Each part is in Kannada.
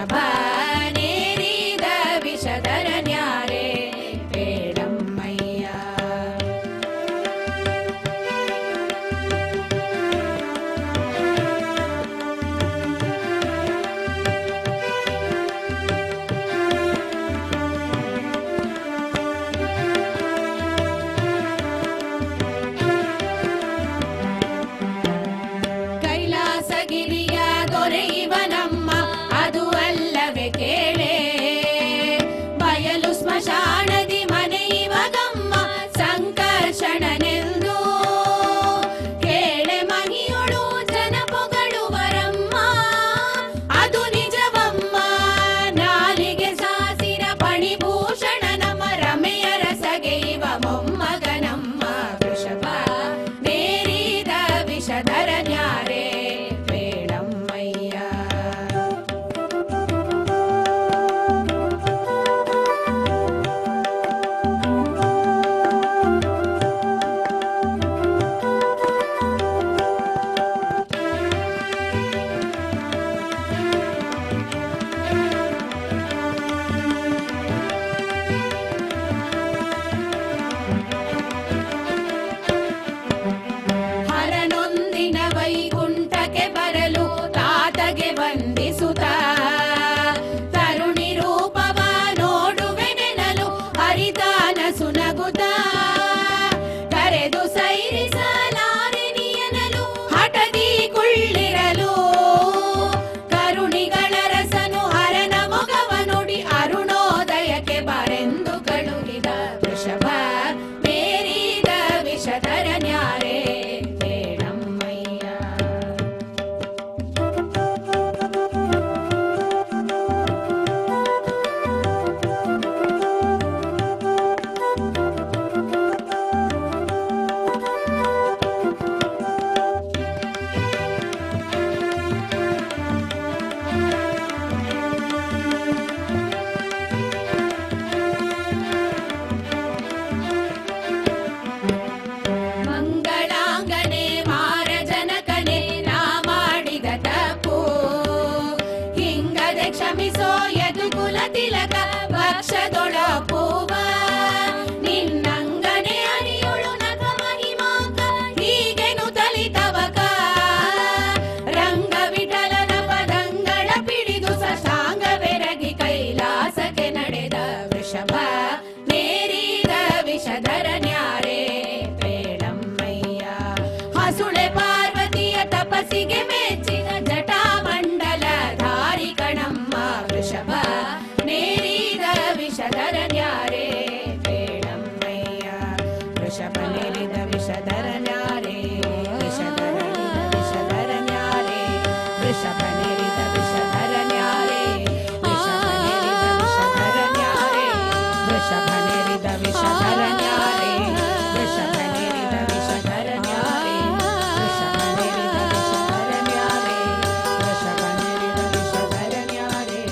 ವೃಷಭ ನೇರಿದ ವಿಷಧರ ನ್ಯಾರೆ ಬೇಡಮ್ಮಯ್ಯ. ಕೈಲಾಸಗಿರಿಯ ದೊರೆಯುವನಮ್ಮ ಅದು ಅಲ್ಲವೇ ಕೇಳೆ, ಬಯಲು ಸ್ಮಶಾನದಿ ಮನೆಯುವಗಮ್ಮ ಸಂಕರ್ಷಣನೆಂದು ಕೇಳೆ ಮಹಿಯೊಳು ಜನ ಪೊಗಳುವರಮ್ಮ ಅದು ನಿಜವಮ್ಮ. ನಾಲಿಗೆ ಸಾಸಿರ ಪಣಿಭೂಷಣ ನಮ ರಮೆಯ ರಸಗೆಯುವ ಮೊಮ್ಮಗನಮ್ಮ ವೃಷಭ ನೇರಿದ ವಿಷಧರ ನ್ಯಾರೆ ಬೇಡಮ್ಮಯ್ಯ. ಹರನೊಂದಿನ ವೈಕುಂಠಕ್ಕೆ ಬರಲು ತಾತಗೆ ವಂದಿಸುತ್ತ ತರುಣಿ ರೂಪವ ನೋಡುವೆನೆನಲು ಹರಿತಾನ ಸುನಗುತ್ತ ಕರೆದು ಸೈರಿಸಲಾರೆನಿಯನಲು ಹಠದಿ ಕುಳ್ಳಿರಲು ಕರುಣಿಗಳ ರಸನು ಹರನ ಮೊಗವ ನುಡಿ ಅರುಣೋದಯಕ್ಕೆ ಬರೆಂದು ಕಳುಹಿದ ವೃಷಭ ನೇರಿದ ವಿಷಧರ ನ್ಯಾರೆ ಬೇಡಮ್ಮಯ್ಯ. ಮಂಗಳಾಂಗನೆ ಮಾರಜನಕನೆ ನಾ ಮಾಡಿದ ತಪ್ಪು ಹಿಂಗದೆ ಕ್ಷಮಿಸೋ ಯದುಕುಲ ತಿಲಕ ವಕ್ಷದೊಳಪುವ ನಿನ್ನಂಗನೆ ಅಣಿಯೊಳು ನಕ ಮಹಿಮಾಂಕ ಹೀಗೆನು ತಲಿತವಕ ರಂಗ ವಿಠಲನ ಪದಂಗಳ ಪಿಡಿದು ಸಶಾಂಗ ಬೆರಗಿ ಕೈಲಾಸಕ್ಕೆ ನಡೆದ ವೃಷಭ ನೇರಿದ ವಿಷಧರ ನ್ಯಾರೆ ಬೇಡಮ್ಮಯ್ಯ. ಹಸುಳೆ ಪಾರ್ವತಿಯ ತಪಸ್ಸಿಗೆ ಮೆಚ್ಚಿದ ಜಟಾಮಂಡಲ ಧಾರಿ ಕಣಮ್ಮ ವೃಷಭ ನೇರಿದ ವಿಷಧರ ನ್ಯಾರೆ ಬೇಡಮ್ಮಯ್ಯ. ವೃಷಭ ನೇರಿದ ವಿಷಧರ ನ್ಯಾರೆ ವಿಷಧರ ವಿಷಧರ ನ್ಯಾರೆ ವೃಷಭ ನೇರಿದ ವಿಷಧರ ನ್ಯಾರೆ ವೃಷಭ ನೇರಿದ ವಿಷಧರ ನ್ಯಾರೆ ವೃಷಭ ನೇರಿದ ವಿಷಧರ ನ್ಯಾರೆ ವೃಷಭ ನೇರಿದ ವಿಷಧರ ನ್ಯಾರೆ ವೃಷಭ ನೇರಿದ ವಿಷಧರ ನ್ಯಾರೆ ವೃಷಭ ನೇರಿದ ವಿಷಧರ ನ್ಯಾರೆ.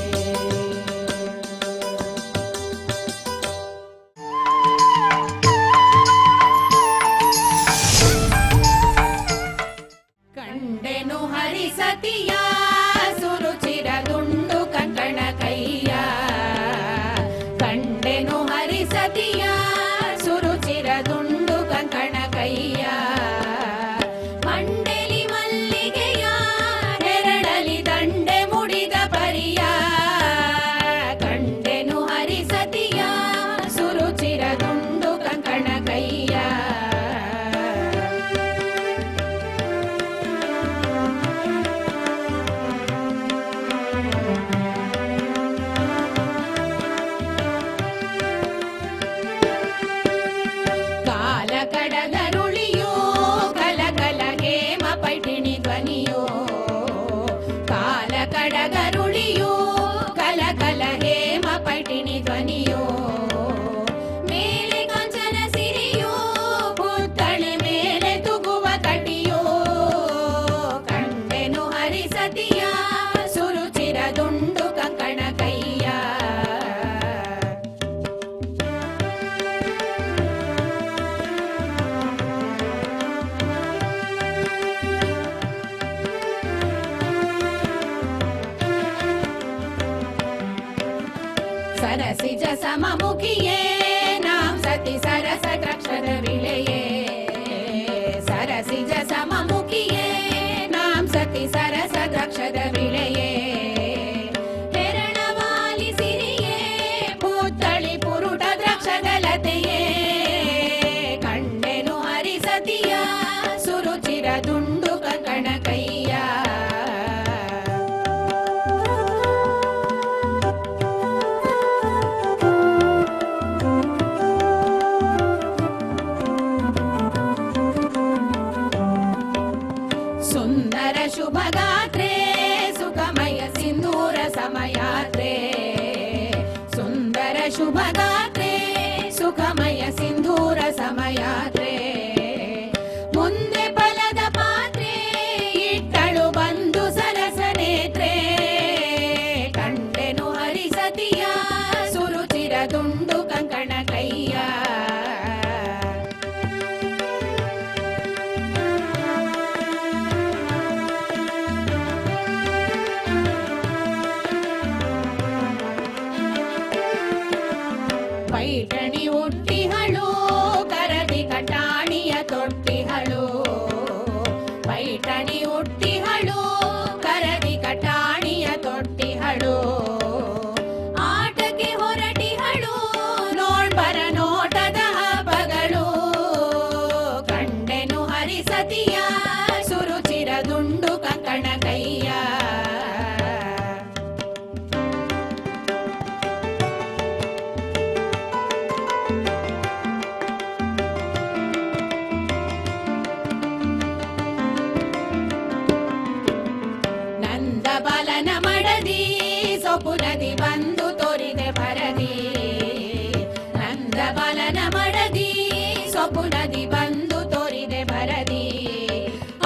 ಸರಸಿಜ ಸಮಮುಖಿಯೇ ನಾಂ ಸತಿ ಸರಸ ದ್ರಕ್ಷದ ವಿಳೆಯೇ ಸರಸಿಜ ಸಮಮುಖಿಯೇ ನಾಂ ಸತಿ ಸರಸ ದ್ರಕ್ಷದ ವಿಳೆಯೇ ಹೆರಣವಾಲಿ ಸಿರಿಯೇ ಪೂತ್ತಳಿ ಪುರುಟ ದ್ರಕ್ಷದ ಲತೆಯೇ ಕಂಡೆನು ಹರಿಸತಿಯ ಸುರುಚಿರ ದುಂಡು ಕಂಕಣ ಕೈಯ ಸುಂದರ ಶುಭಗಾತ್ರೆ ಸುಖಮಯ ಸಿಂಧೂರ ಸಮಯಾತ್ರೆ ಸುಂದರ ಶುಭಗಾತ್ರೆ ಸುಖಮಯ ಸಿಂಧೂರ ಸಮಯಾತ್ರೆ ಮುಂದೆ ಫಲದ ಪಾತ್ರೆ ಇಟ್ಟಳು ಬಂದು ಸರಸ ನೇತ್ರೆ ಕಂಡೆನು ಹರಿಸತಿಯ ಸುರುಚಿರ ದುಂಡು ಕಂಕಣ ಕೈಯ ಪೈಠಣಿ ಹುಟ್ಟಿಹಳು ಕರದಿ ಕಟಾಣಿಯ ತೊಟ್ಟಿಹಳು ಪೈಠಣಿ ಹುಟ್ಟಿಹಳು ಕರದಿ ಕಟಾಣಿಯ ತೊಟ್ಟಿಹಳು ಆಟಕ್ಕೆ ಹೊರಟಿಹಳು ನೋಡ್ಬರ ನೋಟದ ಹಬ್ಬಗಳು ಕಂಡೆನು ಹರಿಸತಿಯ ಸುರುಚಿರ ದುಂಡು ಕಂಕಣ ಕೈಯ ನಂದಬಲನ ಮಡದಿ ಸೊಪುನದಿ ಬಂದು ತೋರಿದೆ ಭರದಿ ನಂದಬಲನ ಮಡದಿ ಸೊಪುನದಿ ಬಂದು ತೋರಿದೆ ಭರದಿ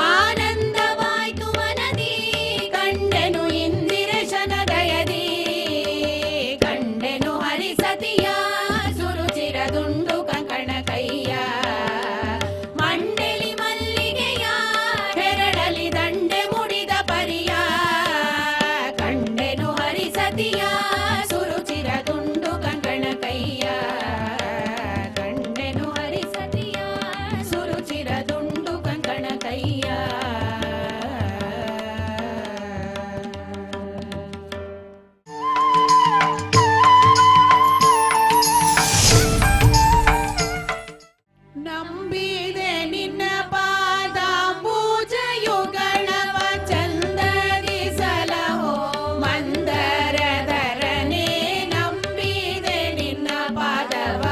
ಆನಂದವಾಯ್ತು ಮನದಿ ಕಂಡೆನು ಇಂದಿರೇಶನ ದಯದಿ ಕಂಡೆನು ಹರಿಸತಿಯ ಸುರುಚಿರ ದುಂಡು ಕಂಕಣ ಕೈಯ ಮಂಡಲಿ ಮಲ್ಲಿಗೆಯ ಹೆರಳಲಿ ದಂಡೆ ಮುಡಿದ ಪರಿಯ ಕಂಡೆನು ಹರಿಸತಿಯ ಸುರುಚಿರ ದುಂಡು ಕಂಕಣ ಕೈಯ ಕಂಡೆನು ಹರಿಸತಿಯ ಸುರುಚಿರ ದುಂಡು ಕಂಕಣ ಕೈಯ ನಂಬಿದೆ ನಿನ್ನ ಪಾದಾಂಬುಜಯುಗಳವ ಚಂದದಿ ಸಲಹೋ ಮಂದರಧರನೇ ನಂಬಿದೆ ನಿನ್ನ ಪಾದವ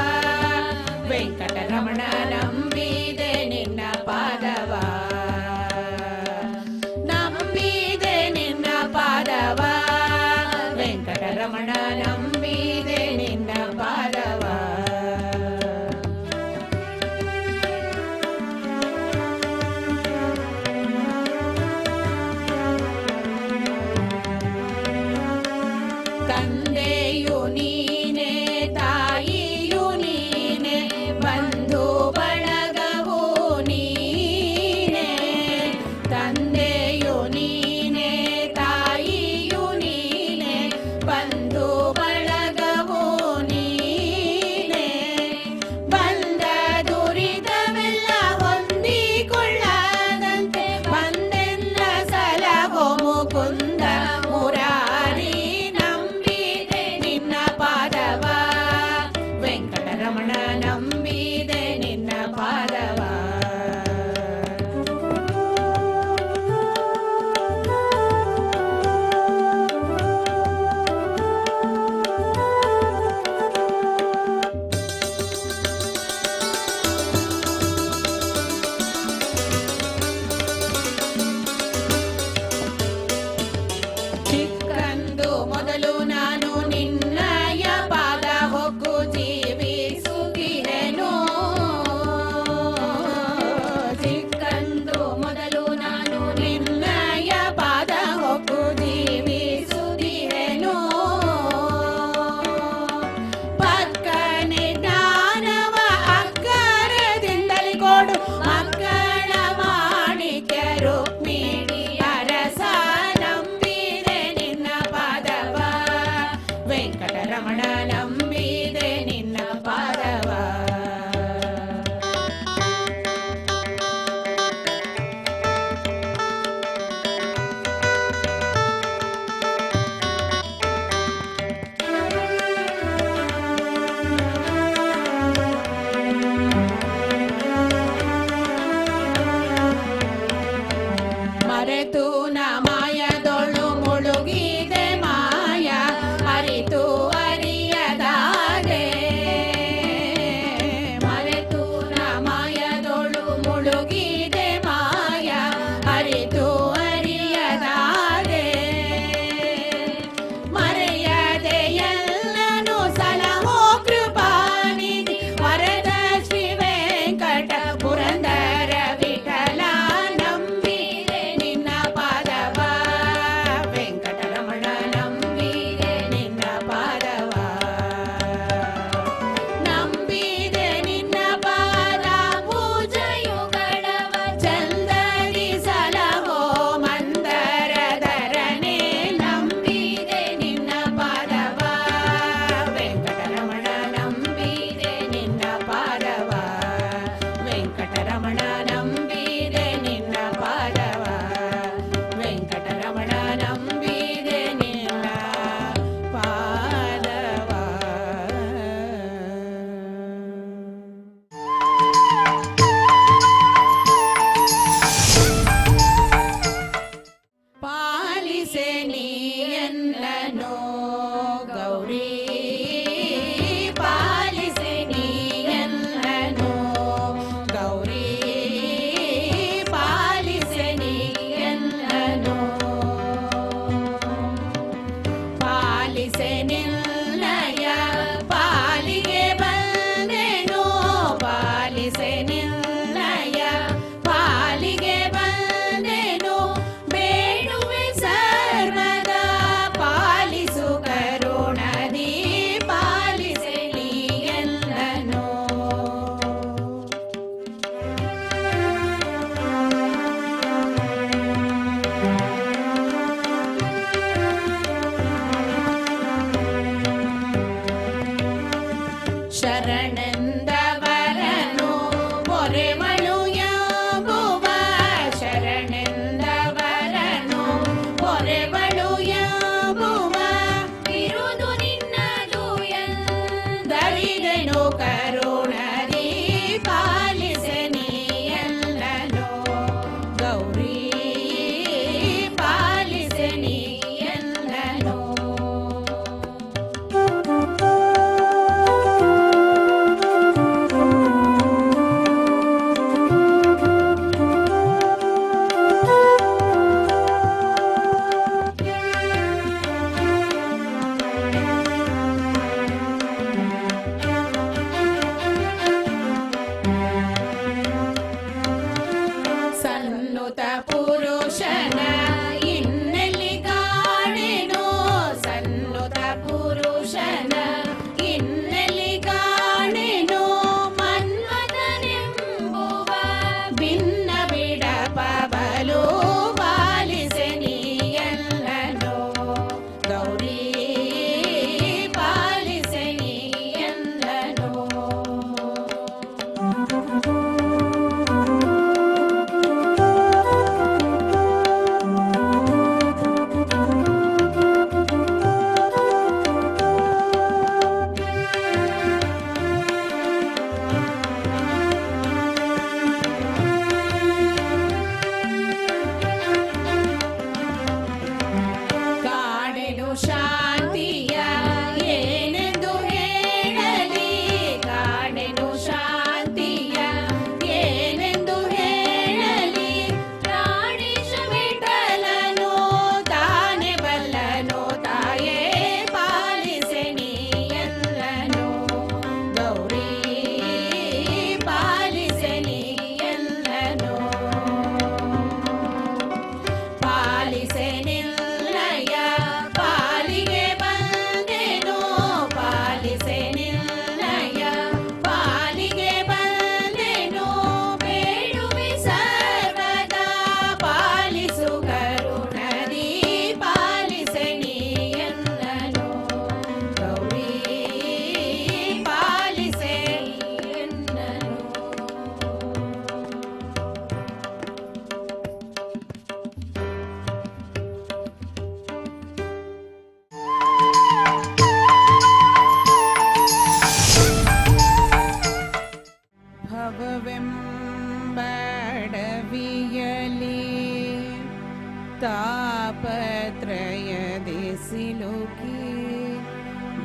ವೆಂಕಟರಮಣ ನಂಬಿದೆ ನಿನ್ನ ಪಾದವ ನಂಬಿದೆ ನಿನ್ನ ಪಾದವ ವೆಂಕಟರಮಣ ನಂಬಿದೆ ನಿನ್ನ ಪಾದವ ತಂದೆಯು ನೀನೆ ತಾಯಿಯು ನೀನೆ ಬಂಧು ಬಳಗವು ನೀನೆ ತಂದೆಯು ನೀನೆ ತಾಯಿಯು ನೀನೆ ಬಂಧು ಬಳಗವು ನೀನೆ ಬಂದ ದುರಿತವೆಲ್ಲ ಹೊಂದಿಕೊಳ್ಳದಂತೆ ಬಂದೆಲ್ಲ ಸಲಹೋ ಮುಕುಂದ ಮುರಾರಿ ನಂಬಿದೆ ನಿನ್ನ ಪಾದವ ವೆಂಕಟರಮಣ ನಂಬಿದೆ ನಿನ್ನ ಪಾದವ ಚಿಕ್ಕಂದು ಮೊದಲು ನಾನು ನಿನ್ನಯ ಪಾದ ಹೊಕ್ಕು ಜೀವಿಸುತ್ತಿರೆನು ಚಿಕ್ಕಂದು ಮೊದಲು ನಾನು ನಿನ್ನಯ ಪಾದ ಹೊಕ್ಕು ಜೀವಿಸುತ್ತಿರೆನು ಪಕ್ಕನೆ ಜ್ಞಾನವ ಅಕ್ಕರದಿಂದಲೇ ಕೊಡು ಮಕ್ಕಳ ಮಾಣಿಕ್ಯ ರುಕ್ಮಿಣಿ ಅರಸ ನಂಬಿದೆ ನಿನ್ನ ಪಾದವ ವೆಂಕಟರಮಣ ನಂಬಿದೆ ನಿನ್ನ ಪಾದವ. ಮರೆತು ನ ಮಾಯದೊಳು ಮುಳುಗಿದೆ ಮಾಯ ಅರಿತು ಅರಿಯದಾದೆ. ಮರೆತು ನ ಮಾಯದೊಳು ಮುಳುಗಿದೆ ಮಾಯ ಅರಿತು ಅರಿಯದಾದೆ. ಮರೆಯದೆ ಎಲ್ಲನು ಸಲಹೋ ಕೃಪಾನಿಧಿ ವರದ ಶ್ರೀ ವೆಂಕಟ ಪುರಂದರ ವಿಠಲ ನಂಬಿದೆ ನಿನ್ನ ಪಾದವ. ವೆಂಕಟರಮಣ ನಂಬಿದೆ ನಿನ್ನ ಪಾದವ. ನಂಬಿದೆ ನಿನ್ನ ಪಾದ ಪೂಜೆಯುಗಳವ ಚಂದದಿ ಸಲಹೋ ಮಂದರಧರನೇ ನಂಬಿದೆ ನಿನ್ನ ಪಾದವ. ವೆಂಕಟರಮಣ ನಂಬಿದೆ ನಿನ್ನ ಪಾದವ. ವೆಂಕಟರಮಣ ನಂಬಿದೆ ನಿನ್ನ ಪಾದವ. ವೆಂಕಟರಮಣ ನಂಬಿದೆ ನಿನ್ನ ಪಾದವ. ಪಾಲಿಸೆ ನೀಯನ್ನನು ಗೌರಿ ಪಾಲಿಸೆ ನೀಯನ್ನನು ಗೌರಿ ಪಾಲಿಸೆ ನೀಯನ್ನನು ಪಾಲಿಸೆ ನಿನ್ನಯ ಪಾಲಿಗೆ ಬಂದೆನು ಪಾಲಿಸೆ ನಿನ್ನಯ ಪಾಲಿಗೆ ಬಂದೆನು ಬೇಡುವೆ ಸರ್ವದ ಪಾಲಿಸು ಕರುಣದಿ ಪಾಲಿಸೆ ನೀಯನ್ನನು. ಶರಣೆಂದವರನು ಪೊರೆವಳು ಎಂಬುವ ಶರಣೆಂದವರನು ಪೊರೆವಳು ಎಂಬುವ ಇರುವುದು ನಿನ್ನದು ಎಂದರಿದೆನು ಕರುಣದಿ ಪಾಲಿಸೆ ನೀಯನ್ನನು ಗೌರಿ ಪಾಲಿಸೆ ನೀಯನ್ನನು. ಸನ್ನುತ ಪುರುಷನ ಇನ್ನೆಲ್ಲಿ ಕಾಣೆನು ಸನ್ನುತ ಪುರುಷನ ಇನ್ನೆಲ್ಲಿ ಕಾಣೆನು ಮನ್ಮಥನೆಂಬುವ ಭಿನ್ನ ಬಿಡಪಬಲು ಪಾಲಿಸೆ ನೀಯನ್ನನು ಗೌರಿ ಪಾಲಿಸೆ ನೀಯನ್ನನು. ಕಾಣೆನು ಶಾಂತಿಯ ಏನೆಂದು ಹೇಳಲಿ ಕಾಣೆನು ಶಾಂತಿಯ ಏನೆಂದು ಹೇಳಲಿ ಪ್ರಾಣೇಶ ವಿಠಲನು ತಾನೇ ಬಲ್ಲನು ತಾಯೇ ಪಾಲಿಸೆ ನೀಯನ್ನನು ಗೌರಿ ಪಾಲಿಸೆ ನೀಯನ್ನನು. ಪಾಲಿಸೆ ನಿನ್ನಯ ಪಾಲಿಗೆ ಬಂದೆ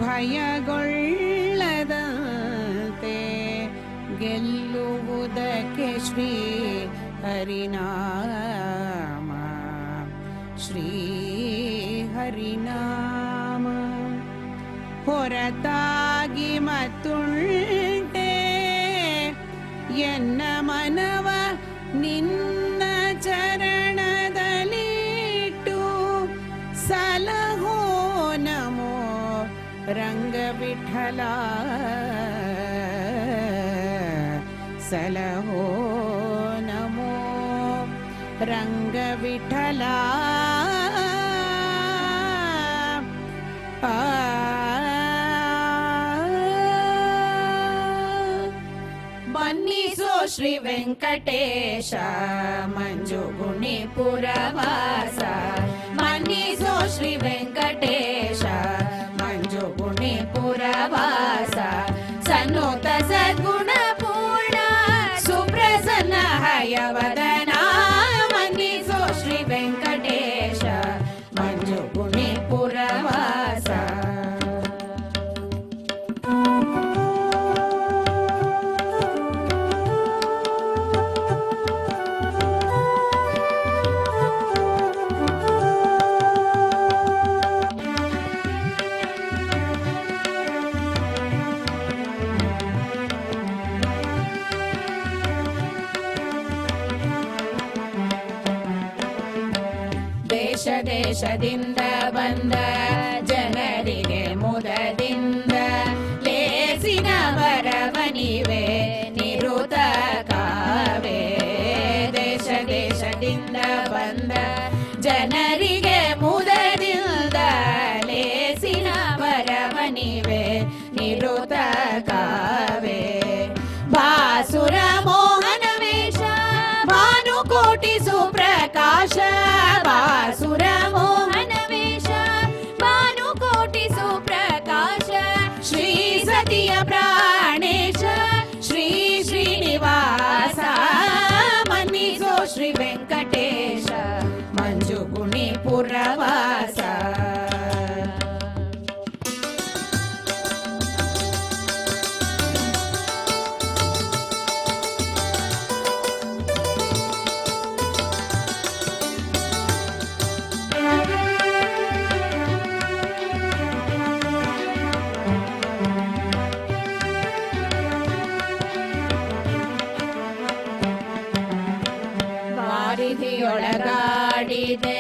ಭಯಗೊಳ್ಳದಂತೆ ಗೆಲ್ಲುವುದಕ್ಕೆ ಶ್ರೀ ಹರಿನಾಮ ಶ್ರೀ ಹರಿನಾಮ ಹೊರತಾಗಿ ಮತ್ತುಂಟೆ ಎನ್ನ ಮನವ ನಿನ್ನ ಚರಣದಲ್ಲಿಟ್ಟು ಸಲಹೋ ನಮೋ ರಂಗ ವಿಠಲ ಸಲಹೋ ನಮೋ ರಂಗ ವಿಠಲ ಮನ್ನಿಸೋ ಶ್ರೀ ವೆಂಕಟೇಶ ಮಂಜುಗುಣಿ ಪುರವಾಸ ಮನ್ನಿಸೋ ಶ್ರೀ ವೆಂಕಟೇಶ ಮಂಜುಗುಣಿ ಪುರವಾಸ ಸನ್ನೋತ ಸದ್ಗುಣ ಪೂರ್ಣ ಸುಪ್ರಸನ್ನ ಹಯವದನ ಮನ್ನಿಸೋ ಶ್ರೀ ವೆಂಕಟೇಶ ಮಂಜುಗುಣಿ ಪುರವಾಸ ದೇಶದಿಂದ ಬಂದ ಜನರಿಗೆ ಮುದದಿಂದ ಲೇಸಿನ ವರವನಿವೆ ನಿರುತ ಕಾವೇ ದೇಶದಿಂದ ಬಂದ ಜನರಿಗೆ ಮುದದಿಂದ ಲೇಸಿನ ವರವನಿವೆ ನಿರುತ ಕಾವೇ ಭಾಸುರ ಮೋಹನ ವೇಷ ಭಾನುಕೋಟಿ ಸುಪ್ರಕಾಶ ಭಾಸುರ ಮೋಹನ ವೇಷ ಭಾನುಕೋಟಿ ಸುಪ್ರಕಾಶ ಶ್ರೀ ಸತಿಯ ಪ್ರಾಣೇಶ ಶ್ರೀ ಶ್ರೀನಿವಾಸ ಮನ್ನಿಸೋ ಶ್ರೀ ವೆಂಕಟೇಶ ಮಂಜುಗುಣಿ ಪುರವಾಸ ವಾರಿಧಿಯೊಳಗಾಡಿದೆ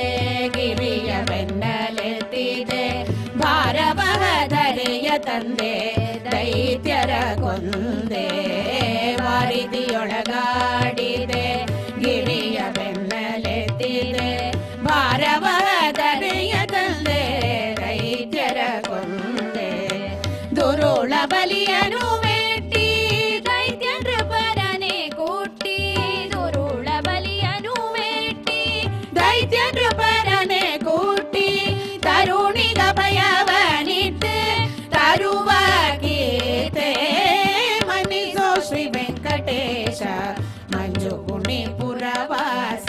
ಗಿರಿಯ ಬೆನ್ನಲೆತ್ತಿದೆ ಭಾರವಹಧರೆಯ ತಂದೆ ದೈತ್ಯರ ಕೊಂದೆ ವಾರಿಧಿಯೊಳಗಾಡಿದೆ ಗಿರಿಯ ಬೆನ್ನಲೆತ್ತಿದೆ ಭಾರವಹಧರೆಯ ತಂದೆ ದೈತ್ಯರ ಕೊಂದೆ ದುರುಳ ಬಲಿಯನು ಮೆಟ್ಟಿ ದೈತ್ಯ ನೃಪರನೆ ಕೂಟಿ ದುರುಳ ಬಲಿಯನು ಮೆಟ್ಟಿ ದೈತ್ಯ ನೃಪರನೆ ಕೂಟಿ ತರುಣಿಗ ಭಯವನಿಟ್ಟು ತರುವ ಗೀತೆ ಮನ್ನಿಸೋ ಶ್ರೀ ವೆಂಕಟೇಶ ಮಂಜುಗುಣಿ ಪುರವಾಸ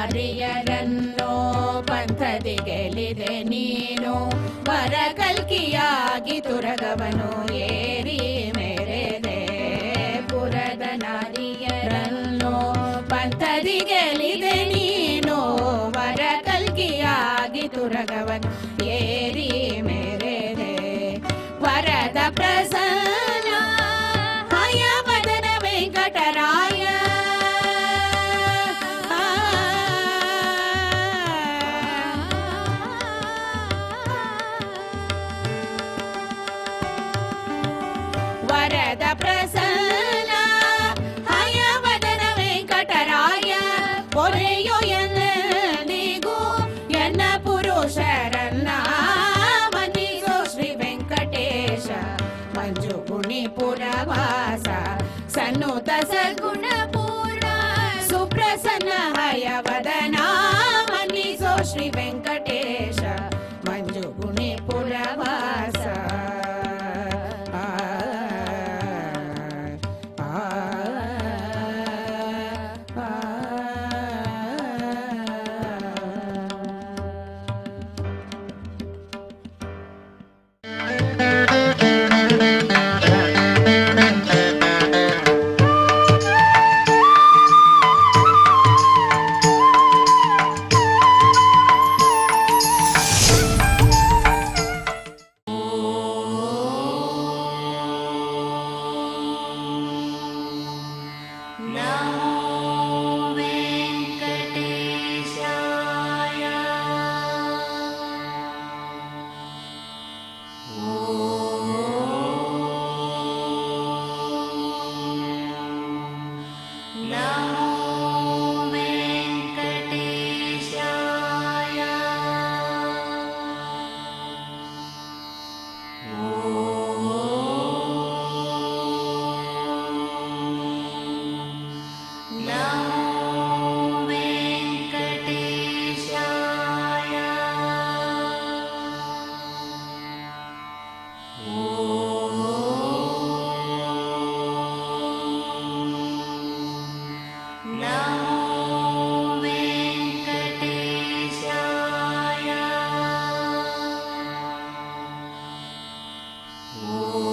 ನಾರಿಯರನ್ನು ಪಂಥದಿ ಗೆಲಿದೆ ನೀನು ವರ ಕಲ್ಕಿಯಾಗಿ ತುರಗವನು ಏರಿ ಮೆರೆದೆ ಪುರದ ನಾರಿಯರನ್ನು ಪಂಥದಿ ಗೆಲಿದೆ ನೀನು ವರ ಕಲ್ಕಿಯಾಗಿ ತುರಗವನು ಏರಿ ಮೆರೆದೆ ವರದ ಪ್ರಸನ್ನ ಹಯವದನ ವೆಂಕಟರಾಯ सुनुत सद्गुणपूर्ण सुप्रसन्न हयवदना मन्निसो श्री वेङ्कटेश मंजुगुणे पुरवास Oh